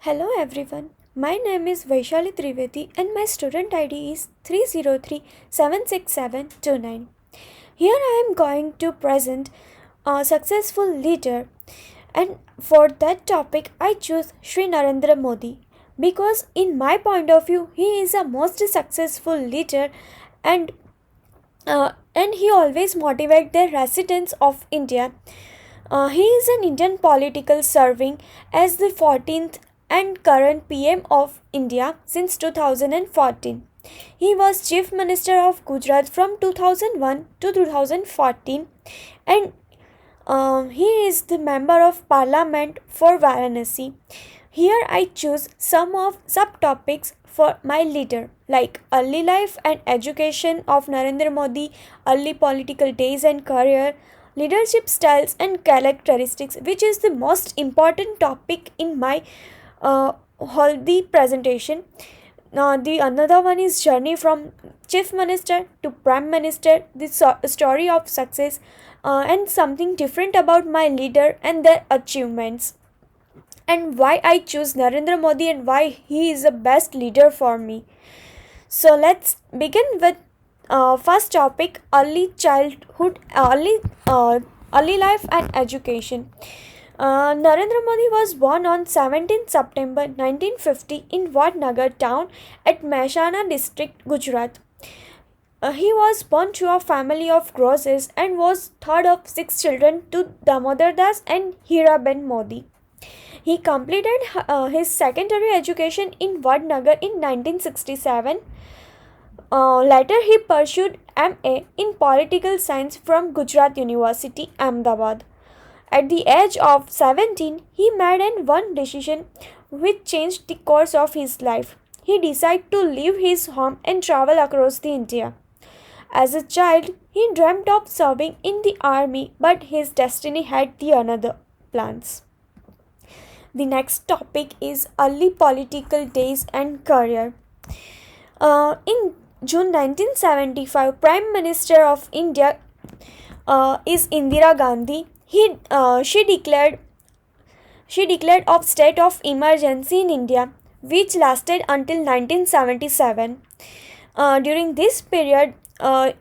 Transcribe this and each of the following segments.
Hello everyone. My name is Vaishali Trivedi and my student ID is 303-76729. Here I am going to present a successful leader, and for that topic I choose Sri Narendra Modi because in my point of view he is a most successful leader, and he always motivate the residents of India. He is an Indian political serving as the 14th and current PM of India since 2014. He was Chief Minister of Gujarat from 2001 to 2014, and he is the Member of Parliament for Varanasi. Here I choose some of subtopics for my leader, like early life and education of Narendra Modi, early political days and career, leadership styles and characteristics, which is the most important topic in my whole the presentation. Now the another one is journey from chief minister to prime minister, the story of success, and something different about my leader and their achievements, and why I choose Narendra Modi and why he is the best leader for me. So let's begin with first topic: early childhood, early life and education. Narendra Modi was born on 17 September 1950 in Vadnagar town at Mehsana district, Gujarat. He was born to a family of grocers and was third of six children to Damodar Das and Hiraben Modi. He completed his secondary education in Vadnagar in 1967. Later, he pursued MA in Political Science from Gujarat University, Ahmedabad. At the age of 17, he made one decision which changed the course of his life. He decided to leave his home and travel across the India. As a child, he dreamt of serving in the army, but his destiny had the another plans. The next topic is early political days and career. In June 1975, Prime Minister of India is Indira Gandhi. She declared of state of emergency in India, which lasted until 1977. During this period,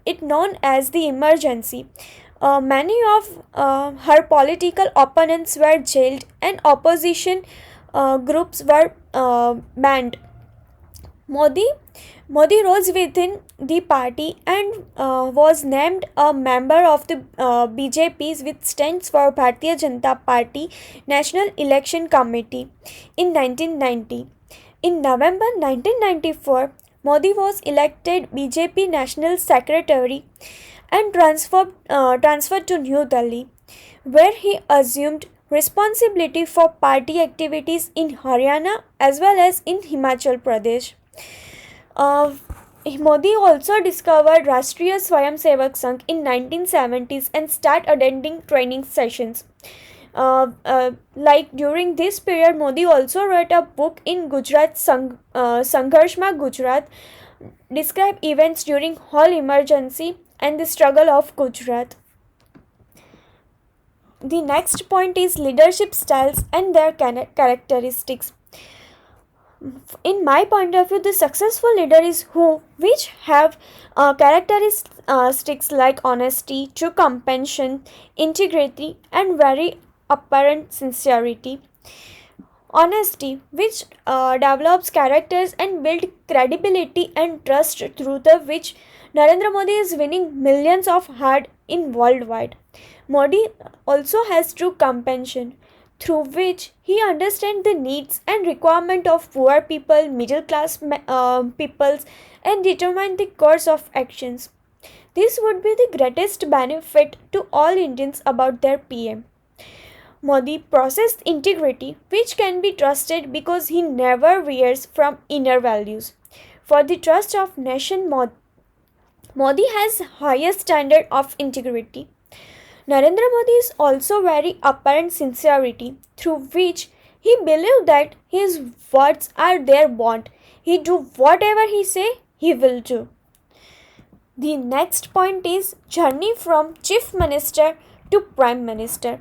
it known as the emergency. Many of her political opponents were jailed and opposition groups were banned. Modi Modi rose within the party and was named a member of the BJP, which stands for Bharatiya Janata Party National Election Committee, in 1990. In November 1994, Modi was elected BJP National Secretary and transferred to New Delhi, where he assumed responsibility for party activities in Haryana as well as in Himachal Pradesh. Uh, Modi also discovered Rashtriya Swayamsevak Sangh in 1970s and started attending training sessions. Like during this period, Modi also wrote a book in Gujarat, Sangharshma Gujarat, describe events during whole emergency and the struggle of Gujarat. The next point is leadership styles and their characteristics. In my point of view, the successful leader is who which have characteristics like honesty, true compassion, integrity, and very apparent sincerity. Honesty, which develops characters and build credibility and trust, through the which Narendra Modi is winning millions of hearts in worldwide. Modi also has true compassion, through which he understands the needs and requirement of poor people, middle class peoples, and determine the course of actions. This would be the greatest benefit to all Indians about their PM. Modi possessed integrity, which can be trusted because he never veers from inner values. For the trust of nation, Modi has highest standard of integrity. Narendra Modi is also very apparent sincerity, through which he believes that his words are their bond. He do whatever he say, he will do. The next point is journey from chief minister to prime minister.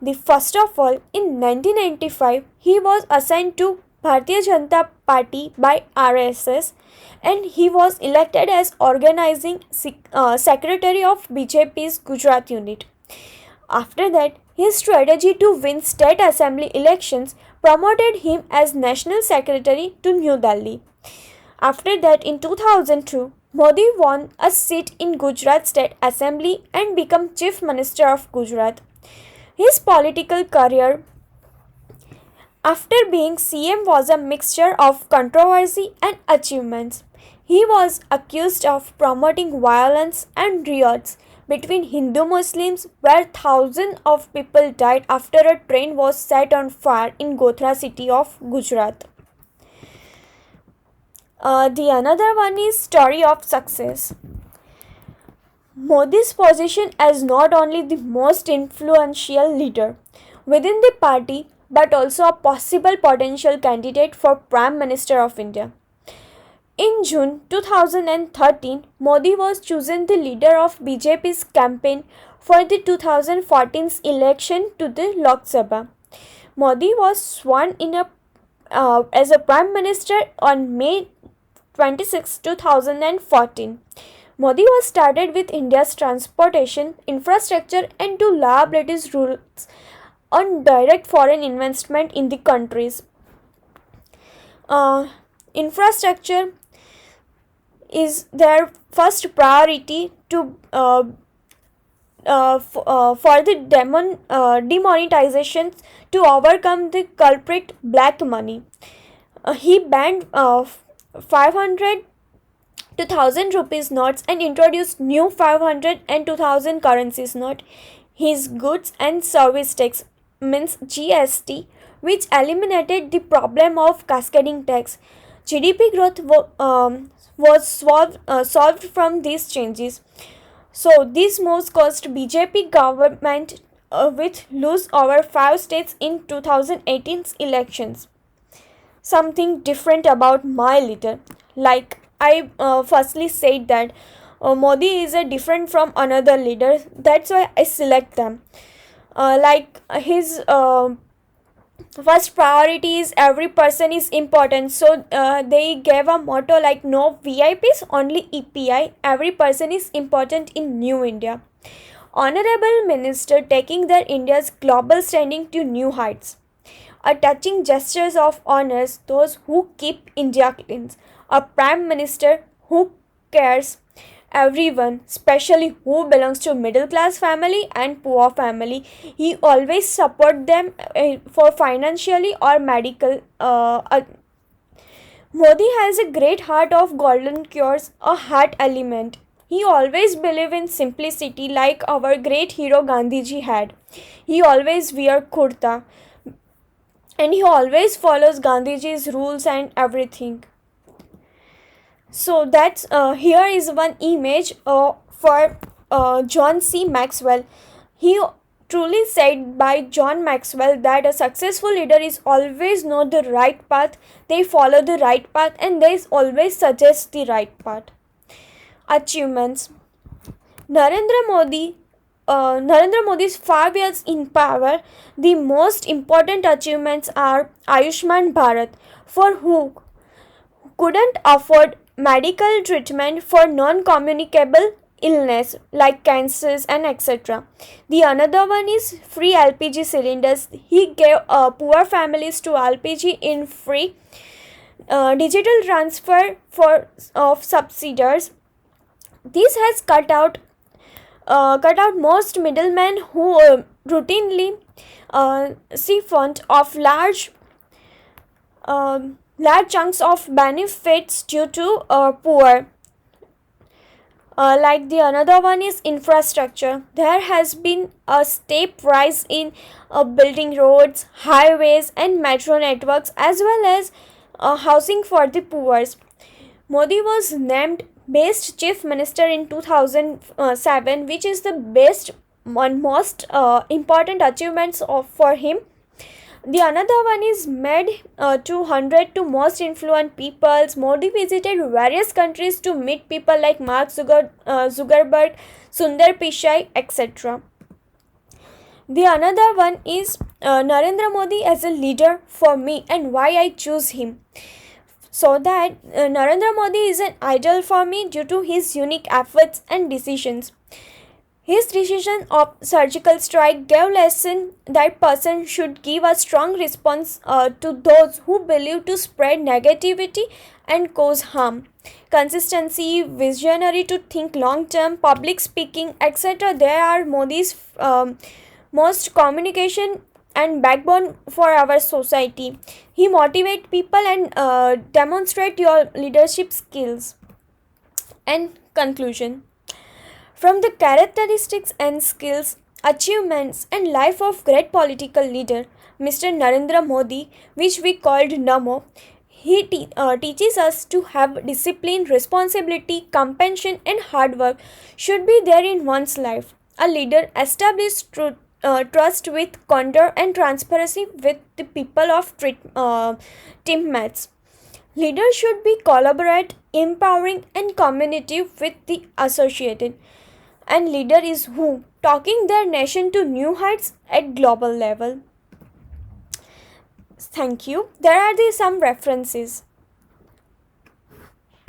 The first of all, in 1995, he was assigned to Bharatiya Janata Party by RSS, and he was elected as organizing secretary of BJP's Gujarat unit. After that, his strategy to win state assembly elections promoted him as national secretary to New Delhi. After that, in 2002, Modi won a seat in Gujarat State Assembly and became Chief Minister of Gujarat. His political career after being CM was a mixture of controversy and achievements. He was accused of promoting violence and riots between Hindu Muslims, where thousands of people died after a train was set on fire in Gothra city of Gujarat. The another one is story of success. Modi's position as not only the most influential leader within the party but also a possible potential candidate for Prime Minister of India. In June 2013, Modi was chosen the leader of BJP's campaign for the 2014 election to the Lok Sabha. Modi was sworn in as a Prime Minister on May 26, 2014. Modi was started with India's transportation, infrastructure and to liabilities rules on direct foreign investment in the countries. Infrastructure is their first priority to for the demonetization to overcome the culprit black money. He banned 500 to 1000 rupees notes and introduced new 500 and 2000 currencies note. His goods and service tax means GST, which eliminated the problem of cascading tax. GDP growth was solved from these changes. So these moves caused BJP government with lose over 5 states in 2018's elections. Something different about my leader, like I firstly said that Modi is a different from another leader. That's why I select them. Like his first priority is every person is important. So they gave a motto like no VIPs, only EPI. Every person is important in New India. Honorable Minister taking their India's global standing to new heights. A touching gestures of honors those who keep India clean. A Prime Minister who cares everyone, especially who belongs to middle class family and poor family. He always support them for financially or medical. Modi has a great heart of golden cures, a heart element. He always believe in simplicity like our great hero Gandhiji had. He always wear kurta and he always follows Gandhiji's rules and everything. So that's here is one image for John C. Maxwell. He truly said by John Maxwell that a successful leader is always know the right path, they follow the right path and they always suggest the right path. Achievements. Narendra Modi's 5 years in power, the most important achievements are Ayushman Bharat, for who couldn't afford medical treatment for non-communicable illness like cancers and etc. The another one is free LPG cylinders. He gave poor families to LPG in free. Digital transfer of subsidies. This has cut out most middlemen who routinely siphoned off large chunks of benefits due to poor. Like the another one is infrastructure. There has been a steep rise in building roads, highways and metro networks as well as housing for the poor. Modi was named Best Chief Minister in 2007, which is the best one most important achievements for him. The another one is made 200 to most influential peoples. Modi visited various countries to meet people like Mark Zuckerberg, Sundar Pichai, etc. The another one is Narendra Modi as a leader for me and why I choose him. So that Narendra Modi is an idol for me due to his unique efforts and decisions. His decision of surgical strike gave lesson that person should give a strong response to those who believe to spread negativity and cause harm. Consistency, visionary to think long term, public speaking, etc. They are Modi's most communication and backbone for our society. He motivate people and demonstrate your leadership skills. And conclusion. From the characteristics and skills, achievements, and life of great political leader, Mr. Narendra Modi, which we called Namo, he teaches us to have discipline, responsibility, compassion, and hard work should be there in one's life. A leader established trust with candor and transparency with the people of teammates. Leaders should be collaborate, empowering, and communicative with the associated. And leader is who taking their nation to new heights at global level. Thank you. There are some references.